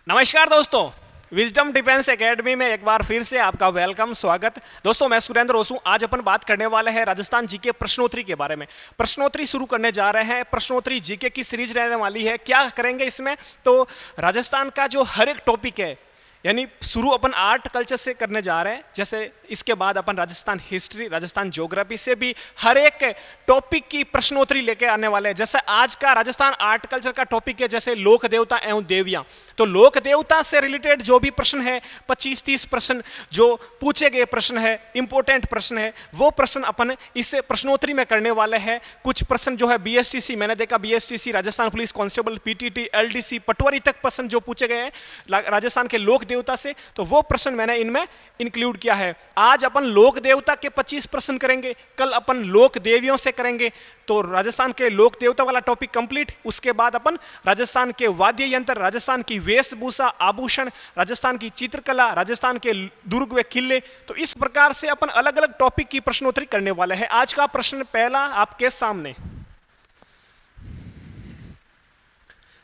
नमस्कार दोस्तों, wisdom defence academy में एक बार फिर से आपका वेलकम, स्वागत। दोस्तों मैं सुरेंद्र ओसू। आज अपन बात करने वाले हैं राजस्थान जीके प्रश्नोत्तरी के बारे में। प्रश्नोत्तरी शुरू करने जा रहे हैं। प्रश्नोत्तरी जीके की सीरीज रहने वाली है। क्या करेंगे इसमें, तो राजस्थान का जो हर एक टॉपिक है, यानी शुरू अपन आर्ट कल्चर से करने जा रहे हैं, जैसे इसके बाद अपन राजस्थान हिस्ट्री, राजस्थान ज्योग्राफी से भी हर एक टॉपिक की प्रश्नोत्तरी लेके आने वाले हैं। जैसे आज का राजस्थान आर्ट कल्चर का टॉपिक है जैसे लोक देवता एवं देवियां, तो लोक देवता से रिलेटेड जो भी प्रश्न है 25-30 प्रश्न जो पूछे गए प्रश्न है, इंपॉर्टेंट प्रश्न है, वो प्रश्न अपन इस प्रश्नोत्तरी में करने वाले हैं। कुछ प्रश्न जो है बीएसटीसी, मैंने देखा BSTC, Rajasthan police constable, PTT, LDC, patwari तक प्रश्न जो पूछे गए हैं राजस्थान के लोक देवता से, तो वो प्रश्न मैंने इनमें इंक्लूड किया है। आज अपन लोक देवता के 25 प्रश्न करेंगे, कल अपन लोक देवियों से करेंगे, तो राजस्थान के लोक देवता वाला टॉपिक कंप्लीट। उसके बाद अपन राजस्थान के वाद्य यंत्र, राजस्थान की वेशभूषा, आभूषण, राजस्थान की चित्रकला, राजस्थान के दुर्ग व किले, तो इस प्रकार से अपन अलग अलग टॉपिक की प्रश्नोत्तरी करने वाले हैं। आज का प्रश्न पहला आपके सामने,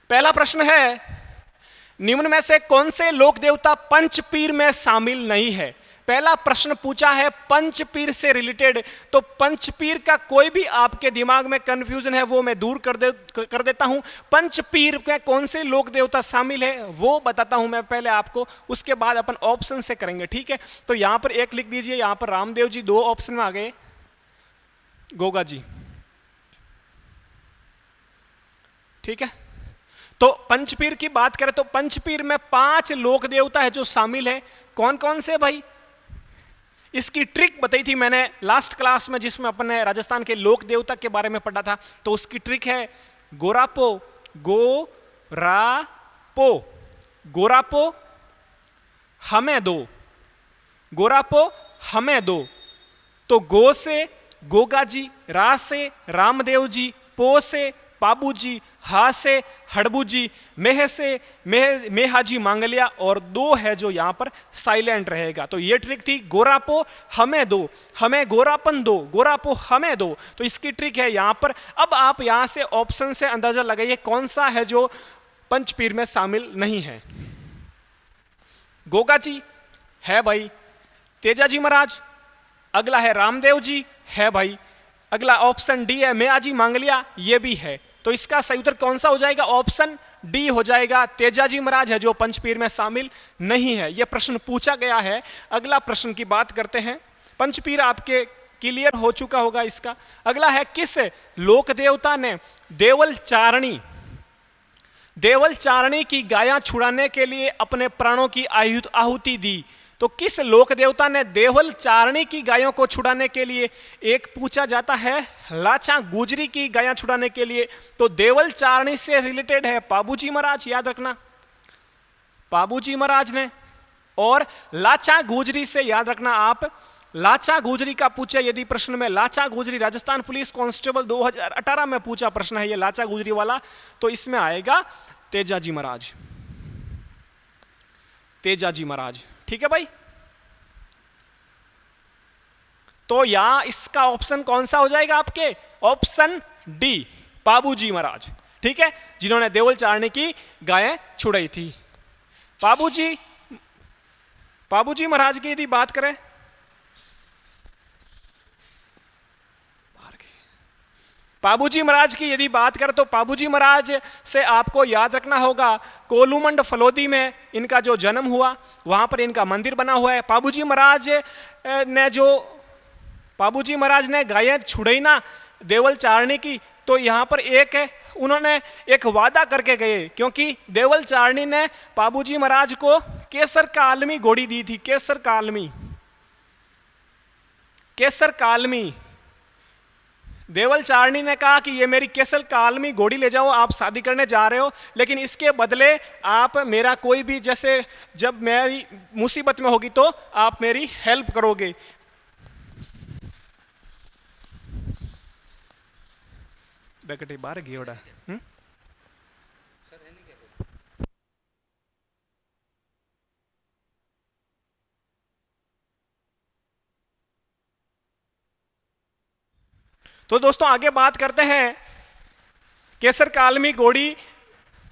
पहला प्रश्न है, निम्न में से कौन से लोक देवता पंचपीर में शामिल नहीं है। पहला प्रश्न पूछा है पंचपीर से रिलेटेड, तो पंचपीर का कोई भी आपके दिमाग में कंफ्यूजन है वो मैं दूर कर देता हूं। पंचपीर में कौन से लोक देवता शामिल है वो बताता हूं मैं पहले आपको, उसके बाद अपन ऑप्शन से करेंगे, ठीक है। तो यहां पर एक लिख दीजिए, यहां पर रामदेव जी 2 ऑप्शन में आ गए, गोगा जी, ठीक है। तो पंचपीर की बात करें तो पंचपीर में 5 लोक देवता है जो शामिल है। कौन कौन से भाई, इसकी ट्रिक बताई थी मैंने लास्ट क्लास में जिसमें अपन ने राजस्थान के लोक देवता के बारे में पढ़ा था। तो उसकी ट्रिक है गोरापो, गोरापो, गोरापो हमें दो, गोरापो हमें दो। तो गो से गोगा जी, रा से रामदेव जी, पो से पाबू जी, हा से हड़बू जी, मेह से मेहाजी मांगलिया, और 2 है जो यहां पर साइलेंट रहेगा। तो ये ट्रिक थी, गोरापो हमें दो, हमें गोरापन दो, गोरापो हमें दो, तो इसकी ट्रिक है यहां पर। अब आप यहां से ऑप्शन से अंदाजा लगाइए कौन सा है जो पंचपीर में शामिल नहीं है। गोगा जी है भाई, तेजाजी महाराज, अगला है रामदेव जी है भाई, अगला ऑप्शन डी है मेहाजी मांगलिया, ये भी है। तो इसका सही उत्तर कौन सा हो जाएगा, ऑप्शन डी हो जाएगा। तेजाजी महाराज है जो पंचपीर में शामिल नहीं है। यह प्रश्न पूछा गया है। अगला प्रश्न की बात करते हैं। पंचपीर आपके क्लियर हो चुका होगा इसका। अगला है, किस लोक देवता ने देवल चारणी, देवल चारणी की गायां छुड़ाने के लिए अपने प्राणों की आहुति दी। तो किस लोक देवता ने देवल चारणी की गायों को छुड़ाने के लिए, एक पूछा जाता है लाचा गुजरी की गायां छुड़ाने के लिए, तो देवल चारणी से रिलेटेड है पाबूजी महाराज, याद रखना पाबूजी महाराज ने। और लाचा गुजरी से याद रखना आप, लाचा गुजरी का पूछे यदि प्रश्न में, लाचा गुजरी राजस्थान पुलिस कांस्टेबल 2018 में पूछा प्रश्न है ये लाचा गुजरी वाला, तो इसमें आएगा तेजाजी महाराज, तेजाजी महाराज, ठीक है भाई। तो यहां इसका ऑप्शन कौन सा हो जाएगा आपके, ऑप्शन डी, पाबूजी महाराज, ठीक है, जिन्होंने देवल चारणी की गायें छुड़ाई थी। पाबूजी महाराज की यदि बात करें, पाबूजी महाराज की यदि बात करें तो पाबूजी महाराज से आपको याद रखना होगा कोलूमंड फलोदी में इनका जो जन्म हुआ, वहां पर इनका मंदिर बना हुआ है। पाबूजी महाराज ने गायें छुड़ाई ना देवल चारणी की, तो यहां पर एक है, उन्होंने एक वादा करके गए, क्योंकि देवल चारणी ने पाबूजी महाराज को केसर का आलमी घोड़ी दी थी, केसर का आलमी, केसर का आलमी। देवल चारणी ने कहा कि ये मेरी केसर कालमी घोड़ी ले जाओ, आप शादी करने जा रहे हो, लेकिन इसके बदले आप मेरा कोई भी, जैसे जब मेरी मुसीबत में होगी तो आप मेरी हेल्प करोगे। बेकटी बाहर घियोड़ा तो दोस्तों आगे बात करते हैं। केसर कालमी घोड़ी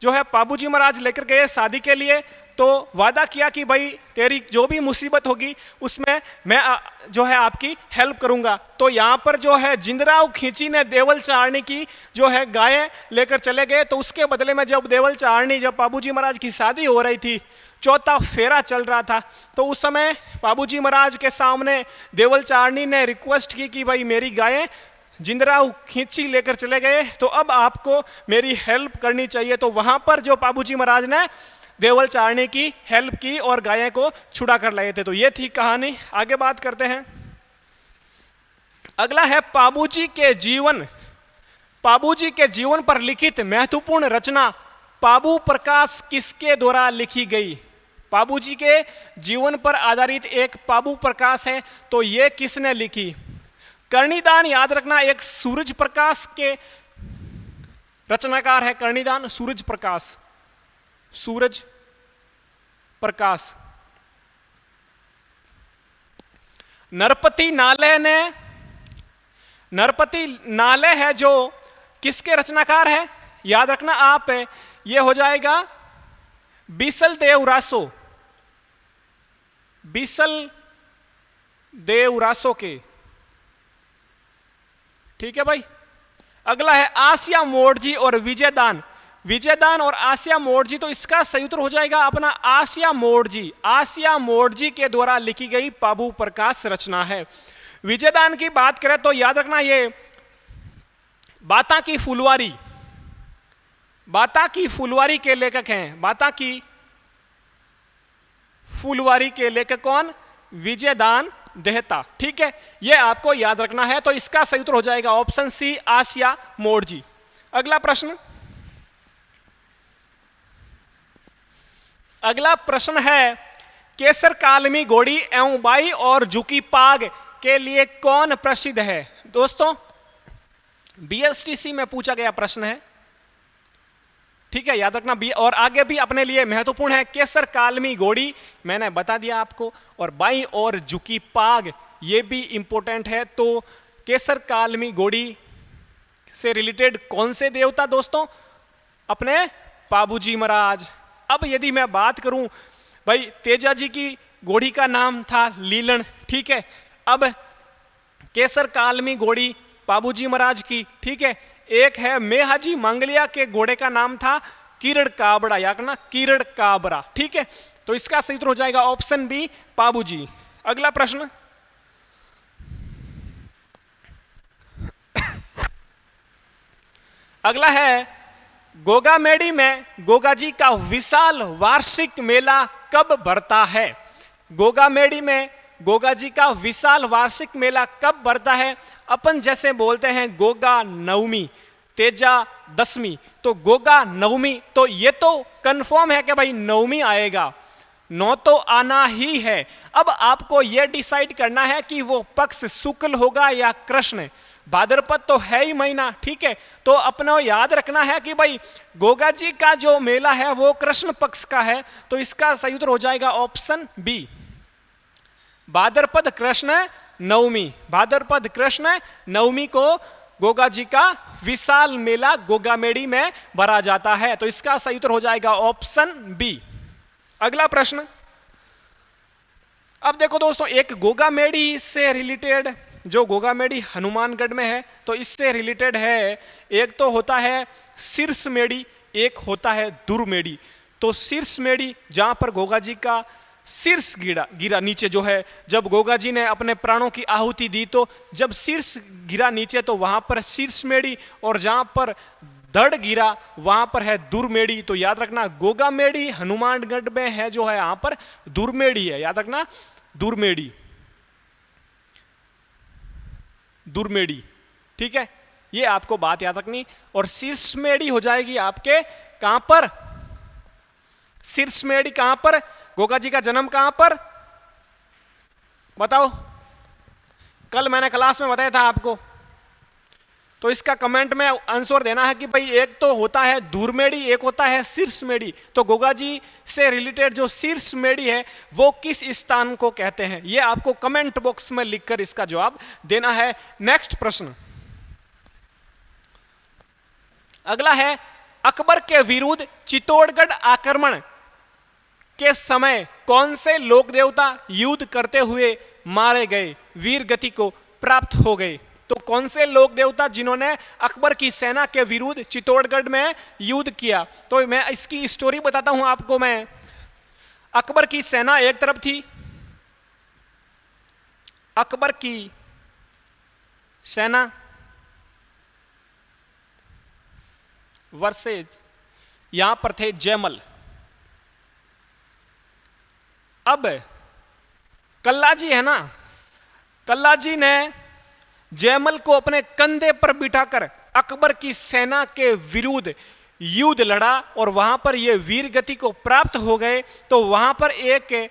जो है बाबूजी महाराज लेकर गए शादी के लिए, तो वादा किया कि भाई तेरी जो भी मुसीबत होगी उसमें मैं जो है आपकी हेल्प करूंगा। तो यहाँ पर जो है जिंदराव खींची ने देवल चारणी की जो है गायें लेकर चले गए। तो उसके बदले में जब देवल चारणी, जब बाबूजी महाराज की शादी हो रही थी, चौथा फेरा चल रहा था, तो उस समय बाबूजी महाराज के सामने देवल चारणी ने रिक्वेस्ट की कि भाई मेरी गायें जिंदराव खींची लेकर चले गए, तो अब आपको मेरी हेल्प करनी चाहिए। तो वहां पर जो बाबूजी महाराज ने देवल चारणी की हेल्प की और गायें को छुड़ा कर लाए थे। तो ये थी कहानी। आगे बात करते हैं। अगला है बाबूजी के जीवन। बाबूजी के जीवन पर लिखित महत्वपूर्ण रचना बाबू प्रकाश किसके द्वारा लिखी गई? बाबूजी के जीवन पर आधारित एक बाबू प्रकाश है, तो ये किसने लिखी? कर्णिदान, याद रखना, एक सूरज प्रकाश के रचनाकार है। कर्णिदान सूरज प्रकाश, सूरज प्रकाश। नरपति नालय ने, नरपति नालय है जो किसके रचनाकार है? याद रखना आप, ये हो जाएगा बीसल देव रासो, बीसल देव रासो के। ठीक है भाई। अगला है आसिया मोड़जी और विजयदान। विजयदान और आसिया मोड़जी, तो इसका सही उत्तर हो जाएगा अपना आसिया मोड़जी। आसिया मोड़जी के द्वारा लिखी गई बाबू प्रकाश रचना है। विजयदान की बात करें तो याद रखना ये बाता की फुलवारी, बाता की फुलवारी के लेखक हैं। बाता की फुलवारी के लेखक कौन? विजयदान देहता। ठीक है, यह आपको याद रखना है। तो इसका सही उत्तर हो जाएगा ऑप्शन सी, आसिया मोड़जी। अगला प्रश्न, अगला प्रश्न है केसर कालमी घोड़ी एवं बाई और झुकी पाग के लिए कौन प्रसिद्ध है? दोस्तों बीएसटीसी में पूछा गया प्रश्न है। ठीक है, याद रखना। और आगे भी अपने लिए महत्वपूर्ण है। केसर कालमी घोड़ी मैंने बता दिया आपको, और बाई और झुकी पाग ये भी इंपॉर्टेंट है। तो केसर कालमी घोड़ी से रिलेटेड कौन से देवता? दोस्तों अपने बाबूजी महाराज। अब यदि मैं बात करूं भाई, तेजा जी की घोड़ी का नाम था लीलन। ठीक है, अब केसर कालमी घोड़ी बाबूजी महाराज की। ठीक है, एक है मेहाजी मंगलिया के घोड़े का नाम था किरण काबरा, या ना किरण काबरा। ठीक है, तो इसका सही उत्तर हो जाएगा ऑप्शन बी, बाबूजी। अगला प्रश्न, अगला है गोगामेड़ी में गोगाजी का विशाल वार्षिक मेला कब भरता है? गोगामेड़ी में गोगाजी का विशाल वार्षिक मेला कब भरता है? अपन जैसे बोलते हैं गोगा नवमी, तेजा दशमी, तो गोगा नवमी, तो ये तो कंफर्म है कि भाई नवमी आएगा, 9 तो आना ही है। अब आपको यह डिसाइड करना है कि वो पक्ष शुक्ल होगा या कृष्ण। भाद्रपद तो है ही महीना। ठीक है, तो अपना याद रखना है कि भाई गोगा जी का जो मेला है वो कृष्ण पक्ष का है। तो इसका सही उत्तर हो जाएगा ऑप्शन बी, भाद्रपद कृष्ण नवमी। भाद्रपद कृष्ण नवमी को गोगा जी का विशाल मेला गोगामेड़ी में भरा जाता है। तो इसका सही उत्तर हो जाएगा ऑप्शन बी। अगला प्रश्न, अब देखो दोस्तों, एक गोगामेड़ी से रिलेटेड, जो गोगामेड़ी हनुमानगढ़ में है, तो इससे रिलेटेड है। एक तो होता है शीर्ष मेड़ी, एक होता है दुर्मेड़ी। तो शीर्ष मेड़ी जहां पर गोगा जी का शीर्ष गिरा नीचे, जो है जब गोगा जी ने अपने प्राणों की आहुति दी, तो जब शीर्ष गिरा नीचे तो वहां पर शीर्ष मेड़ी, और जहां पर धड़ गिरा वहां पर है दुर्मेड़ी। तो याद रखना गोगामेड़ी हनुमानगढ़ में है, जो है यहां पर दुर्मेड़ी है। याद रखना दुर्मेड़ी, दुर्मेड़ी। ठीक है, ये आपको बात याद रखनी। और शीर्ष मेड़ी हो जाएगी आपके कहां पर? शीर्ष मेड़ी कहां पर? गोगा जी का जन्म कहां पर बताओ? कल मैंने क्लास में बताया था आपको। तो इसका कमेंट में आंसर देना है कि भाई एक तो होता है दुर्मेड़ी, एक होता है शीर्ष मेड़ी। तो गोगा जी से रिलेटेड जो शीर्ष मेड़ी है वो किस स्थान को कहते हैं? ये आपको कमेंट बॉक्स में लिखकर इसका जवाब देना है। नेक्स्ट प्रश्न, अगला है अकबर के विरुद्ध चित्तौड़गढ़ आक्रमण के समय कौन से लोक देवता युद्ध करते हुए मारे गए, वीर गति को प्राप्त हो गए? तो कौन से लोक देवता जिन्होंने अकबर की सेना के विरुद्ध चित्तौड़गढ़ में युद्ध किया? तो मैं इसकी स्टोरी बताता हूं आपको। मैं अकबर की सेना एक तरफ थी, अकबर की सेना वर्सेज यहां पर थे जयमल। अब कल्लाजी है ना, कल्लाजी ने जयमल को अपने कंधे पर बिठाकर अकबर की सेना के विरुद्ध युद्ध लड़ा और वहां पर ये वीर गति को प्राप्त हो गए। तो वहां पर एक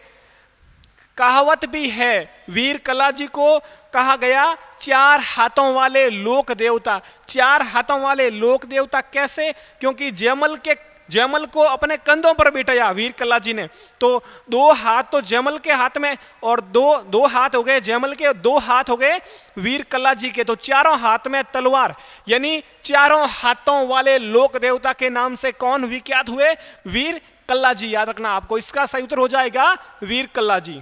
कहावत भी है, वीर कल्लाजी को कहा गया चार हाथों वाले लोक देवता। चार हाथों वाले लोक देवता कैसे? क्योंकि जयमल को अपने कंधों पर बिठाया वीर कल्लाजी ने। तो दो हाथ तो जयमल के हाथ में और दो हाथ हो गए जयमल के, दो हाथ हो गए वीर कल्लाजी के। तो चारों हाथ में तलवार, यानी चारों हाथों वाले लोक देवता के नाम से कौन विख्यात हुए? वीर कल्लाजी। याद रखना आपको, इसका सही उत्तर हो जाएगा वीर कल्लाजी।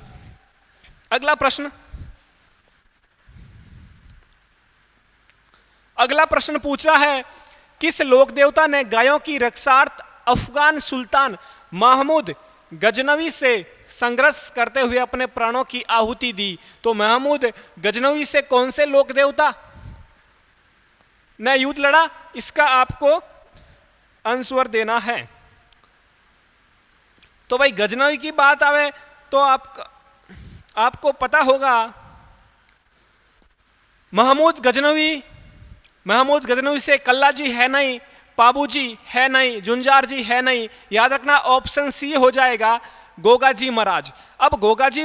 अगला प्रश्न, अगला प्रश्न पूछ रहा है, किस लोक देवता ने गायों की रक्षार्थ अफगान सुल्तान महमूद गजनवी से संघर्ष करते हुए अपने प्राणों की आहुति दी? तो महमूद गजनवी से कौन से लोक देवता ने युद्ध लड़ा? इसका आपको आंसर देना है। तो भाई गजनवी की बात आवे तो आपको पता होगा महमूद गजनवी से कल्लाजी है नहीं, पाबूजी है नहीं, जुंजार जी है नहीं। याद रखना ऑप्शन सी हो जाएगा गोगाजी महाराज। अब गोगाजी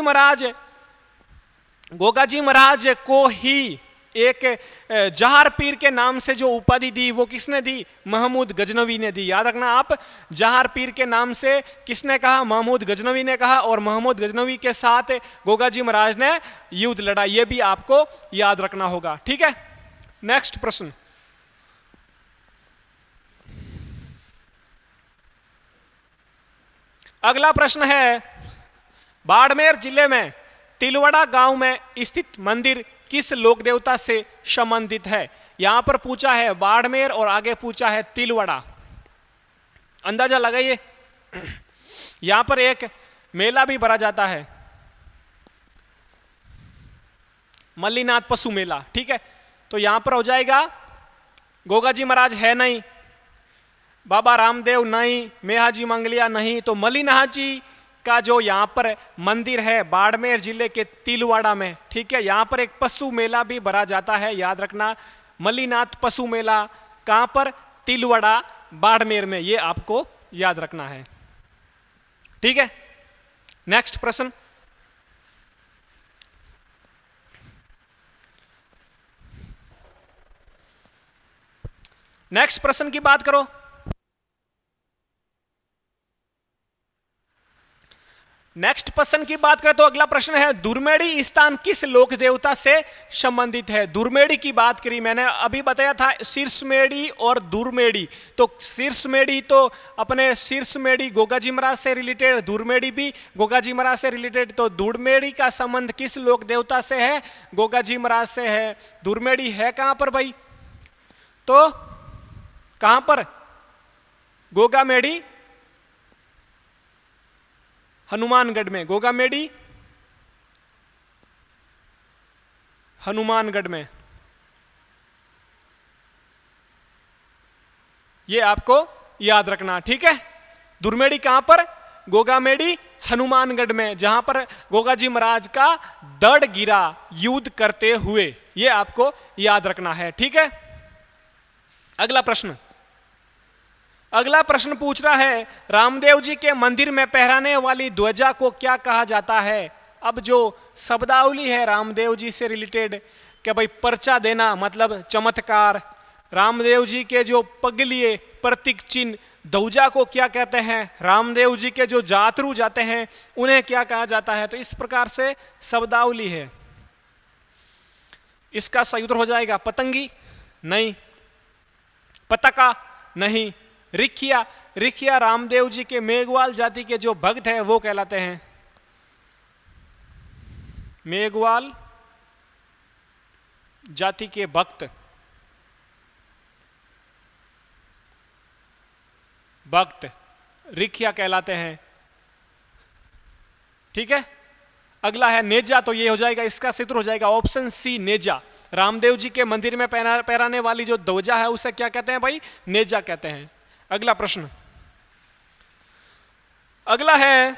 महाराज को ही एक जहार पीर के नाम से जो उपाधि दी वो किसने दी? महमूद गजनवी ने दी। याद रखना आप, जहार पीर के नाम से किसने कहा? महमूद गजनवी ने कहा। और महमूद गजनवी के साथ गोगाजी महाराज ने युद्ध लड़ा, ये भी आपको याद रखना होगा। ठीक है, नेक्स्ट प्रश्न। अगला प्रश्न है, बाड़मेर जिले में तिलवाड़ा गांव में स्थित मंदिर किस लोक देवता से संबंधित है? यहां पर पूछा है बाड़मेर और आगे पूछा है तिलवाड़ा। अंदाजा लगाइए। यहां पर एक मेला भी भरा जाता है, मल्लीनाथ पशु मेला। ठीक है, तो यहां पर हो जाएगा गोगाजी महाराज है नहीं, बाबा रामदेव नहीं, मेहाजी मंगलिया नहीं। तो मल्लीनाथ जी का जो यहाँ पर मंदिर है बाड़मेर जिले के तिलवाड़ा में, ठीक है, यहाँ पर एक पशु मेला भी भरा जाता है। याद रखना, मल्लीनाथ पशु मेला कहाँ पर? तिलवाड़ा, बाड़मेर में। ये आपको याद रखना है। ठीक है, नेक्स्ट प्रश्न। नेक्स्ट प्रश्न की बात करो। नेक्स्ट प्रश्न की बात करें तो अगला प्रश्न है, दुर्मेड़ी स्थान किस लोक देवता से संबंधित है? दुर्मेड़ी की बात करी मैंने, अभी बताया था शीर्षमेड़ी और दुर्मेड़ी। तो शीर्षमेड़ी तो अपने शीर्षमेड़ी गोगाजी महाराज से रिलेटेड, दुर्मेड़ी भी गोगाजी महाराज से रिलेटेड। तो दुर्मेड़ी का संबंध किस लोक देवता से है? गोगाजी महाराज से है। दुर्मेड़ी है कहां पर भाई? तो कहां पर? गोगामेड़ी हनुमानगढ़ में। गोगामेड़ी हनुमानगढ़ में, ये आपको याद रखना। ठीक है, दुर्मेड़ी कहां पर? गोगामेड़ी हनुमानगढ़ में, जहां पर गोगाजी महाराज का दड़ गिरा युद्ध करते हुए। ये आपको याद रखना है। ठीक है, अगला प्रश्न। अगला प्रश्न पूछ रहा है, रामदेव जी के मंदिर में फहराने वाली ध्वजा को क्या कहा जाता है? अब जो शब्दावली है रामदेव जी से रिलेटेड कि भाई पर्चा देना मतलब चमत्कार, रामदेव जी के जो पगलिए प्रतीक चिन्ह ध्वजा को क्या कहते हैं? रामदेव जी के जो जातरू जाते हैं उन्हें क्या कहा जाता है? तो इस प्रकार से शब्दावली है। इसका सही उत्तर हो जाएगा पतंगी नहीं, पताका नहीं, रिखिया, रिखिया रामदेव जी के मेघवाल जाति के जो भक्त हैं वो कहलाते हैं मेघवाल जाति के भक्त, भक्त रिखिया कहलाते हैं। ठीक है, अगला है नेजा, तो ये हो जाएगा, इसका सूत्र हो जाएगा ऑप्शन सी नेजा। रामदेव जी के मंदिर में पहराने वाली जो ध्वजा है उसे क्या कहते हैं भाई? नेजा कहते हैं। अगला प्रश्न, अगला है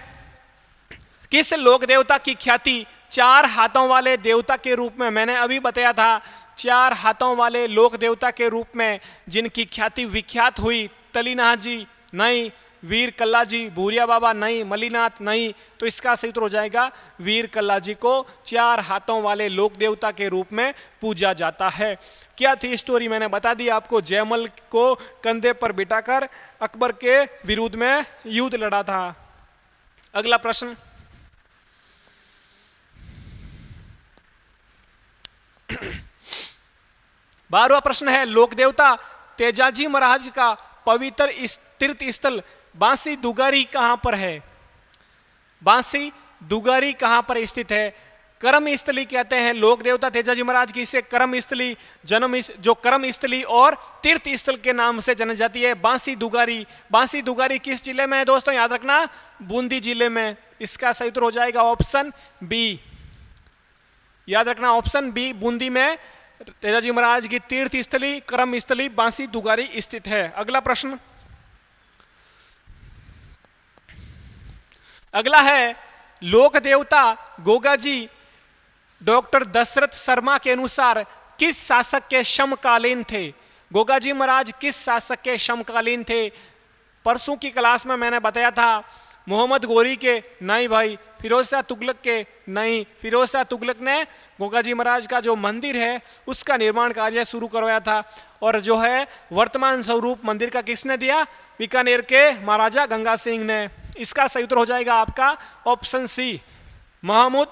किस लोक देवता की ख्याति चार हाथों वाले देवता के रूप में, मैंने अभी बताया था, चार हाथों वाले लोक देवता के रूप में जिनकी ख्याति विख्यात हुई, तलीनाथ जी नहीं, वीर कल्ला जी, भूरिया बाबा नहीं, मलिनाथ नहीं, तो इसका सूत्र हो जाएगा वीर कल्ला जी को चार हाथों वाले लोक देवता के रूप में पूजा जाता है। क्या थी स्टोरी, मैंने बता दी आपको, जयमल को कंधे पर बिठाकर अकबर के विरुद्ध में युद्ध लड़ा था। अगला प्रश्न, बारहवां प्रश्न है लोक देवता तेजाजी महाराज का पवित्र तीर्थ स्थल बांसी दुगारी कहां पर है? बांसी दुगारी कहां पर स्थित है? कर्म स्थली कहते हैं लोक देवता तेजाजी महाराज की, इसे कर्म स्थली, जन्म जो कर्म स्थली और तीर्थ स्थल के नाम से जानी जाती है बांसी दुगारी। बांसी दुगारी किस जिले में है दोस्तों? याद रखना, बूंदी जिले में। इसका सही उत्तर हो जाएगा ऑप्शन बी, याद रखना ऑप्शन बी, बूंदी में तेजाजी महाराज की तीर्थ स्थली कर्म स्थली बांसी दुगारी स्थित है। अगला प्रश्न, अगला है लोक देवता गोगा जी डॉक्टर दशरथ शर्मा के अनुसार किस शासक के समकालीन थे? गोगा जी महाराज किस शासक के समकालीन थे? परसों की क्लास में मैंने बताया था, मोहम्मद गोरी के नहीं भाई, फिरोज शाह तुगलक के नहीं। फिरोज शाह तुगलक ने गोगा जी महाराज का जो मंदिर है उसका निर्माण कार्य शुरू करवाया था, और जो है वर्तमान स्वरूप मंदिर का किसने दिया? बीकानेर के महाराजा गंगा सिंह ने। इसका सही उत्तर हो जाएगा आपका ऑप्शन सी, महमूद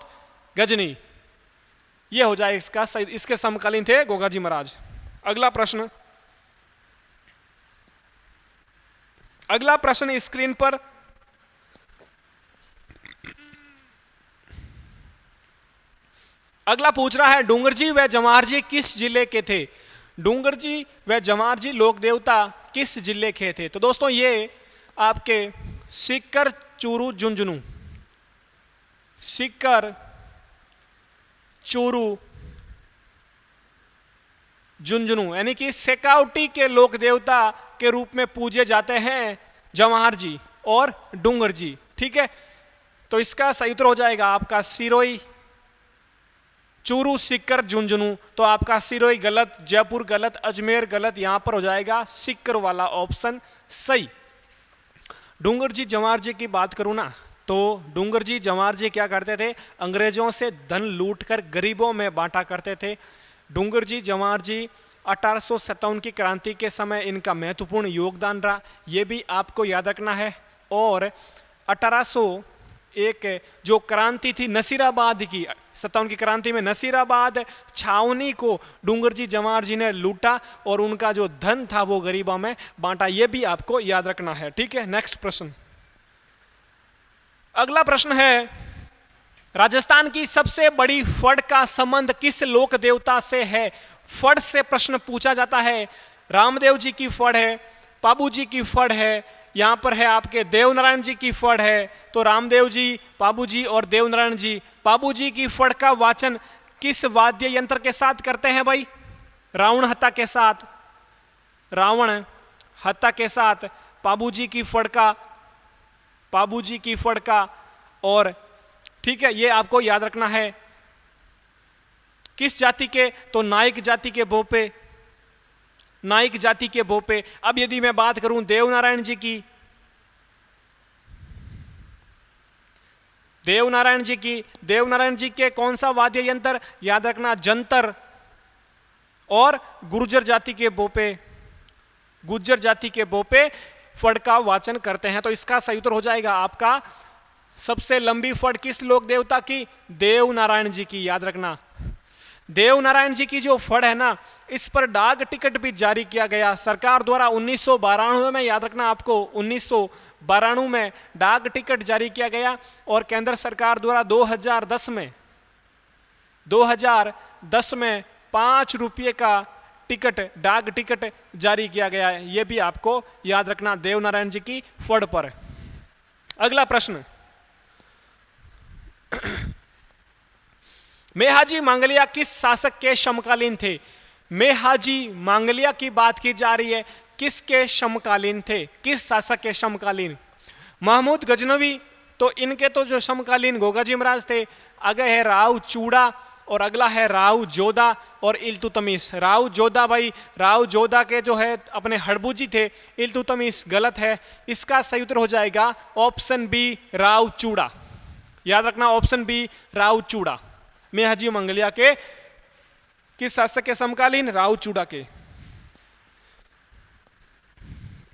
गजनी। ये हो जाए इसका सही, इसके समकालीन थे गोगा जी महाराज। अगला प्रश्न, अगला प्रश्न स्क्रीन पर, अगला पूछ रहा है डूंगर जी व जवाहर जी किस जिले के थे? डूंगर जी व जवाहर जी लोक देवता किस जिले के थे? तो दोस्तों ये आपके सीकर, चूरू, झुंझुनू, सीकर, चूरू, झुंझुनू, यानी कि शेखावटी के लोक देवता के रूप में पूजे जाते हैं जवाहर जी और डूंगर जी। ठीक है, तो इसका सही उत्तर हो जाएगा आपका सिरोही, चूरू, सीकर, झुंझुनू। तो आपका सिरोही गलत, जयपुर गलत, अजमेर गलत, यहां पर हो जाएगा सीकर वाला ऑप्शन सही। डूंगर जी जवाहर जी की बात करूं ना, तो डूंगर जी जवाहर जी क्या करते थे? अंग्रेजों से धन लूटकर गरीबों में बांटा करते थे। डूंगर जी जवाहर जी 1857 की क्रांति के समय इनका महत्वपूर्ण योगदान रहा, ये भी आपको याद रखना है। और 1801 जो क्रांति थी नसीराबाद की, 57 की क्रांति में नसीराबाद छावनी को डूंगर जी जवाहर जी ने लूटा और उनका जो धन था वो गरीबों में बांटा, ये भी आपको याद रखना है। ठीक है, नेक्स्ट प्रश्न, अगला प्रश्न है राजस्थान की सबसे बड़ी फड़ का संबंध किस लोक देवता से है? फड़ से प्रश्न पूछा जाता है। रामदेव जी की फड़ है, पाबू जी की फड़ है, यहाँ पर है आपके देवनारायण जी की फड़ है। तो रामदेव जी, पाबू जी और देवनारायण जी। पाबू जी की फड़ का वाचन किस वाद्य यंत्र के साथ करते हैं भाई? रावण हत्ता के साथ, रावण हत्ता के साथ पाबू जी की फड़ का, पाबू जी की फड़ का। और ठीक है, ये आपको याद रखना है। किस जाति के? तो नाइक जाति के भोपे, नाइक जाति के भोपे। अब यदि मैं बात करूं देवनारायण जी की, देवनारायण जी की, देवनारायण जी के कौन सा वाद्य यंत्र? याद रखना जंतर। और गुर्जर जाति के भोपे, गुर्जर जाति के भोपे फड़ का वाचन करते हैं। तो इसका सही उत्तर हो जाएगा आपका सबसे लंबी फड़ किस लोक देवता की? देवनारायण जी की, याद रखना। देवनारायण जी की जो फड़ है ना, इस पर डाक टिकट भी जारी किया गया सरकार द्वारा 1992 में। याद रखना आपको, 1992 में डाक टिकट जारी किया गया। और केंद्र सरकार द्वारा 2010 में 5 रुपये का टिकट, डाक टिकट जारी किया गया है। यह भी आपको याद रखना देवनारायण जी की फड़ पर। अगला प्रश्न, मेहाजी मांगलिया किस शासक के समकालीन थे? मेहाजी मांगलिया की बात की जा रही है, किसके समकालीन थे, किस शासक के समकालीन? महमूद गजनवी, तो इनके तो जो समकालीन गोगाजी महाराज थे। आगे है राव चूड़ा और अगला है राव जोधा और इल्तुतमिश। राव जोधा भाई, राव जोधा के जो है अपने हड़बूजी थे। इल्तुतमिश गलत है, इसका सही उत्तर हो जाएगा ऑप्शन बी राव चूड़ा। याद रखना ऑप्शन बी राव चूड़ा। मेहाजी मंगलिया के किस शासक के समकालीन? राव चूड़ा के।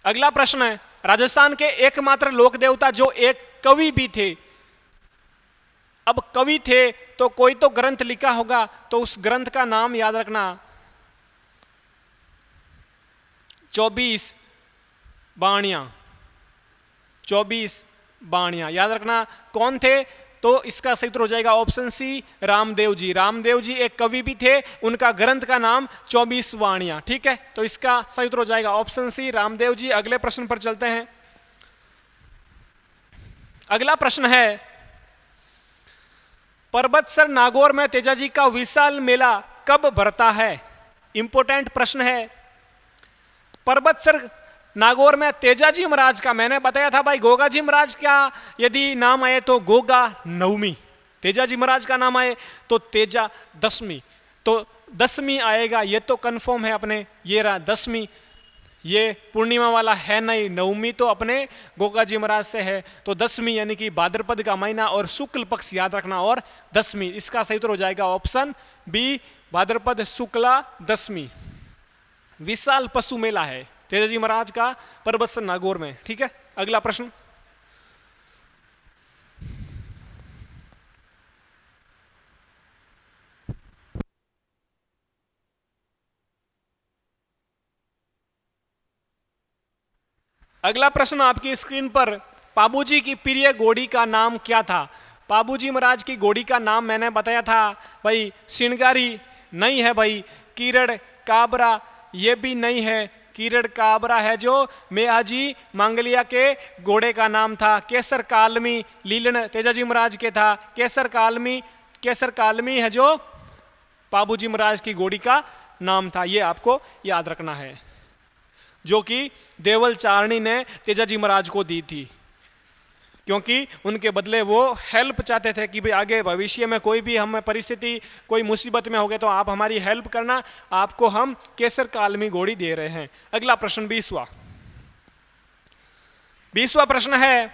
अगला प्रश्न है, राजस्थान के एकमात्र लोक देवता जो एक कवि भी थे। अब कवि थे तो कोई तो ग्रंथ लिखा होगा, तो उस ग्रंथ का नाम याद रखना 24 बाणियां। 24 बाणियां याद रखना कौन थे? तो इसका सही उत्तर हो जाएगा ऑप्शन सी रामदेव जी। रामदेव जी एक कवि भी थे, उनका ग्रंथ का नाम 24 वाणियां। ठीक है, तो इसका सही उत्तर हो जाएगा ऑप्शन सी रामदेव जी। अगले प्रश्न पर चलते हैं। अगला प्रश्न है, परबतसर नागौर में तेजाजी का विशाल मेला कब भरता है? इंपोर्टेंट प्रश्न है। परबतसर नागौर में तेजाजी महाराज का, मैंने बताया था भाई गोगाजी महाराज का यदि नाम आए तो गोगा नवमी, तेजाजी महाराज का नाम आए तो तेजा दसवीं, तो दसवीं आएगा, ये तो कंफर्म है अपने। ये रहा दसवीं, ये पूर्णिमा वाला है नहीं। नवमी तो अपने गोगाजी महाराज से है, तो दसवीं यानी कि भाद्रपद का महीना और शुक्ल पक्ष याद रखना, और दसवीं। इसका सही उत्तर हो जाएगा ऑप्शन बी भाद्रपद शुक्ला दसवीं। विशाल पशु मेला है तेजाजी महाराज का परबतसर नागौर में। ठीक है, अगला प्रश्न, अगला प्रश्न आपकी स्क्रीन पर, पाबूजी की प्रिय घोड़ी का नाम क्या था? पाबूजी महाराज की घोड़ी का नाम मैंने बताया था भाई श्रृंगारी नहीं है भाई, किरण काबरा ये भी नहीं है। किरण काबरा है जो मेहाजी मांगलिया के घोड़े का नाम था। केसर कालमी लीलन तेजाजी महाराज के था। केसर कालमी है जो पाबूजी महाराज की घोड़ी का नाम था। ये आपको याद रखना है, जो कि देवल चारणी ने तेजाजी महाराज को दी थी, क्योंकि उनके बदले वो हेल्प चाहते थे कि भाई आगे भविष्य में कोई भी हम परिस्थिति, कोई मुसीबत में हो गए तो आप हमारी हेल्प करना, आपको हम केसर कालमी घोड़ी दे रहे हैं। अगला प्रश्न 20वां प्रश्न है,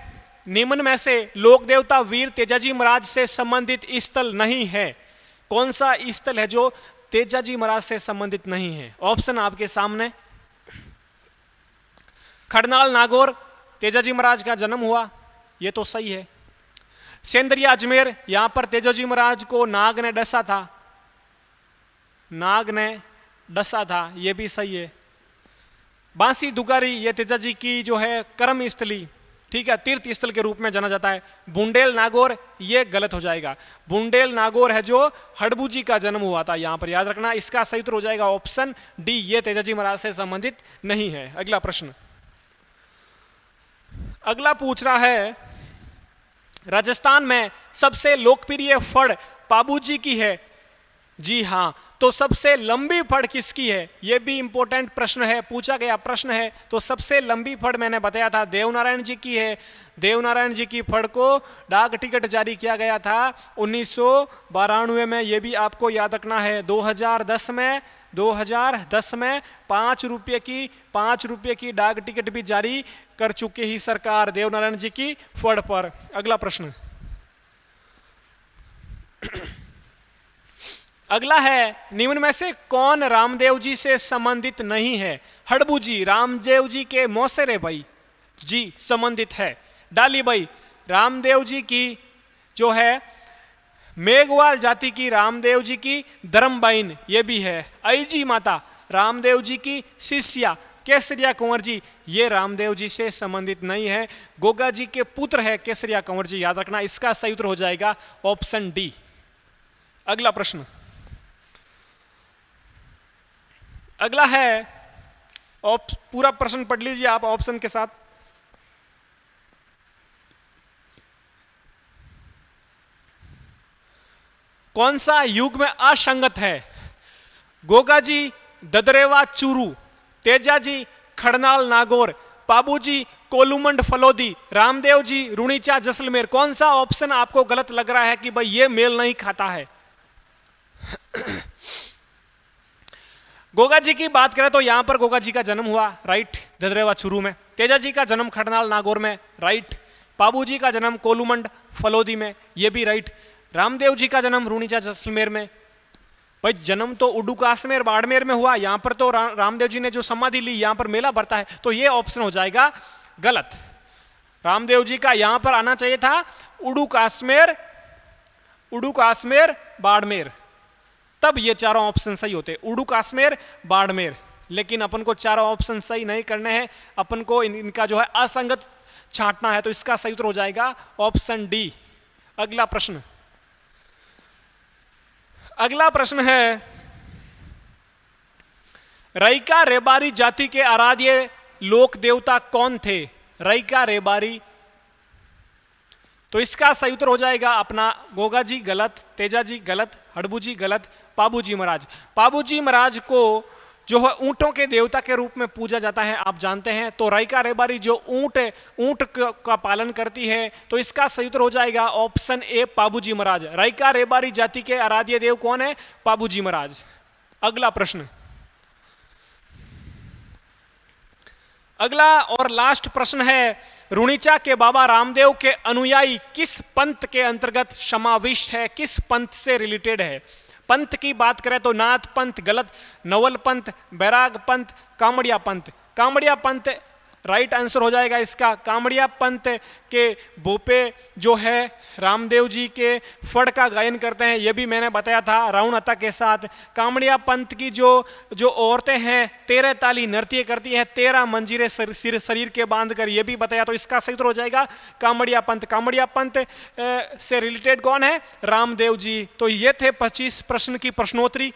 निम्न में से लोक देवता वीर तेजाजी महाराज से संबंधित स्थल नहीं है? कौन सा स्थल है जो तेजाजी महाराज से संबंधित नहीं है? ऑप्शन आपके सामने। खड़नाल नागौर तेजाजी महाराज का जन्म हुआ, ये तो सही है। सेंदरिया अजमेर, यहां पर तेजाजी महाराज को नाग ने डसा था, ये भी सही है। बांसी दुगारी, ये तेजाजी की जो है कर्म स्थली, ठीक है, तीर्थ स्थल के रूप में जाना जाता है। बुंडेल नागौर, ये गलत हो जाएगा। बुंडेल नागौर है जो हड़बूजी का जन्म हुआ था, यहां पर याद रखना। इसका सही उत्तर हो जाएगा ऑप्शन डी, ये तेजाजी महाराज से संबंधित नहीं है। अगला प्रश्न, अगला पूछ रहा है, राजस्थान में सबसे लोकप्रिय फड़ पाबूजी की है? जी हां, तो सबसे लंबी फड़ किसकी है? यह भी इंपॉर्टेंट प्रश्न है, पूछा गया प्रश्न है। तो सबसे लंबी फड़ मैंने बताया था देवनारायण जी की है। देवनारायण जी की फड़ को डाक टिकट जारी किया गया था 1992 में, यह भी आपको याद रखना है। 2010 में 5 रुपये की डाक टिकट भी जारी कर चुके ही सरकार देवनारायण जी की फड़ पर। अगला प्रश्न, अगला है, निम्न में से कौन रामदेव जी से संबंधित नहीं है? हड़बूजी रामदेव जी के मौसेरे भाई जी संबंधित है। डाली भाई रामदेव जी की जो है मेघवाल जाति की रामदेव जी की धर्मबाइन, ये भी है। अईजी माता रामदेव जी की शिष्या केसरिया कंवर जी, ये रामदेव जी से संबंधित नहीं है, गोगा जी के पुत्र है केसरिया कंवर जी, याद रखना। इसका सही उत्तर हो जाएगा ऑप्शन डी। अगला प्रश्न, अगला है, पूरा प्रश्न पढ़ लीजिए आप ऑप्शन के साथ। कौन सा युग में असंगत है? गोगा जी ददरेवा चूरू, तेजा जी खड़नाल नागौर, पाबूजी कोलूमंड फलोदी, रामदेव जी रुणीचा जैसलमेर। कौन सा ऑप्शन आपको गलत लग रहा है कि भाई ये मेल नहीं खाता है? गोगा जी की बात करें तो यहां पर गोगा जी का जन्म हुआ, राइट, ददरेवा चूरू में। तेजा जी का जन्म खड़नाल नागौर में, राइट। पाबूजी का जन्म कोलूमंड फलोदी में, ये भी राइट। रामदेव जी का जन्म रुणीचा जैसलमेर में। भाई जन्म तो उडू काश्मीर बाड़मेर में हुआ, यहां पर तो रामदेव जी ने जो समाधि ली यहां पर मेला भरता है, तो ये ऑप्शन हो जाएगा गलत। रामदेव जी का यहां पर आना चाहिए था उडू काश्मीर बाड़मेर, तब ये चारों ऑप्शन सही होते, उडू काश्मीर बाड़मेर। लेकिन अपन को चारों ऑप्शन सही नहीं करने हैं, अपन को इनका जो है असंगत छांटना है, तो इसका सही उत्तर हो जाएगा ऑप्शन डी। अगला प्रश्न, अगला प्रश्न है, रईका रेबारी जाति के आराध्य लोक देवता कौन थे? रईका रेबारी, तो इसका सही उत्तर हो जाएगा अपना गोगा जी गलत, तेजा जी गलत, हड़बू जी गलत, पाबूजी महाराज। पाबूजी महाराज को जो है ऊंटों के देवता के रूप में पूजा जाता है, आप जानते हैं। तो रईका रेबारी जो ऊंट का पालन करती है, तो इसका सही उत्तर हो जाएगा ऑप्शन ए पाबूजी महाराज। रईका रेबारी जाति के आराध्य देव कौन है? पाबूजी महाराज। अगला प्रश्न, अगला और लास्ट प्रश्न है, रुणीचा के बाबा रामदेव के अनुयायी किस पंथ के अंतर्गत समाविष्ट है? किस पंथ से रिलेटेड है? पंथ की बात करें तो नाथ पंथ गलत, नवल पंथ, बैराग पंथ, कामड़िया पंथ। कामड़िया पंथ राइट आंसर हो जाएगा इसका। कामड़िया पंथ के बोपे जो है रामदेव जी के फड़ का गायन करते हैं, ये भी मैंने बताया था राउणता के साथ। कामड़िया पंथ की जो औरतें हैं 13 ताली नृत्य करती हैं, 13 मंजीरे शरीर के बांध कर, ये भी बताया। तो इसका सही उत्तर हो जाएगा कामड़िया पंथ। कामड़िया पंथ से रिलेटेड कौन है? रामदेव जी। तो ये थे 25 प्रश्न की प्रश्नोत्तरी।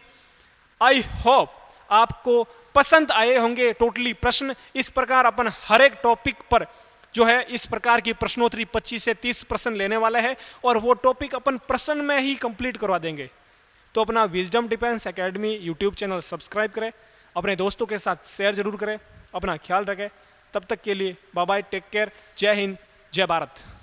आई होप आपको पसंद आए होंगे टोटली प्रश्न। इस प्रकार अपन हर एक टॉपिक पर जो है इस प्रकार की प्रश्नोत्तरी 25 से 30 प्रश्न लेने वाले हैं, और वो टॉपिक अपन प्रश्न में ही कंप्लीट करवा देंगे। तो अपना wisdom defence academy YouTube channel subscribe करें, अपने दोस्तों के साथ शेयर जरूर करें, अपना ख्याल रखें। तब तक के लिए बाय बाय, टेक केयर, जय हिंद, जय भारत।